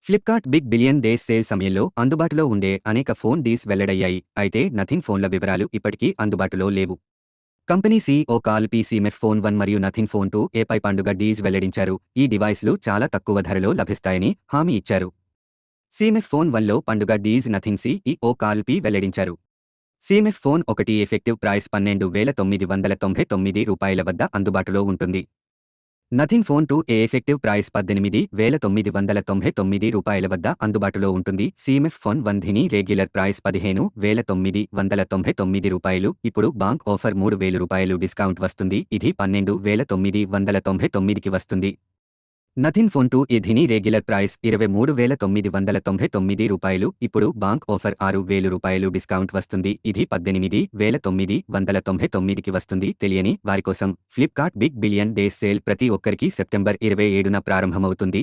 Flipkart big billion days sale సమయంలో అందుబాటులో ఉండే అనేక ఫోన్ డీల్స్ వెల్లడయ్యాయి. అయితే నథింగ్ ఫోన్ల వివరాలు ఇప్పటికీ అందుబాటులో లేవు. Company CEO Carl P. సీమెఫ్ ఫోన్ 1 మరియు నథింగ్ ఫోన్ 2 పై పండుగ డీల్స్ వెల్లడించారు. ఈ డివైస్లు చాలా తక్కువ ధరలో లభిస్తాయని హామీ ఇచ్చారు. సీమెఫ్ ఫోన్ 1లో పండుగ deals Nothing CEO Carl Pei వెల్లడించారు. సీమెఫ్ ఫోన్ 1 ఎఫెక్టివ్ ప్రైస్ రూ. 12,999 వద్ద అందుబాటులో ఉంటుంది. నథింగ్ ఫోన్ 2 ఎఫెక్టివ్ ప్రైస్ రూ. 18,999 వద్ద అందుబాటులో ఉంటుంది. సీమెఫ్ ఫోన్ 1 ధిని రెగ్యులర్ ప్రైస్ రూ. 15,999. ఇప్పుడు బాంక్ ఆఫర్ రూ. 3,000 డిస్కౌంట్ వస్తుంది. ఇది 12,999కి వస్తుంది. నథింగ్ ఫోన్ 2 ధిని రెగ్యులర్ ప్రైస్ రూ. 23,999. ఇప్పుడు బాంక్ ఆఫర్ రూ. 6,000 డిస్కౌంట్ వస్తుంది. ఇది 18,999కి వస్తుంది. తెలియని వారి కోసం Flipkart big billion days sale ప్రతి ఒక్కరికి సెప్టెంబర్ 27న ప్రారంభమవుతుంది.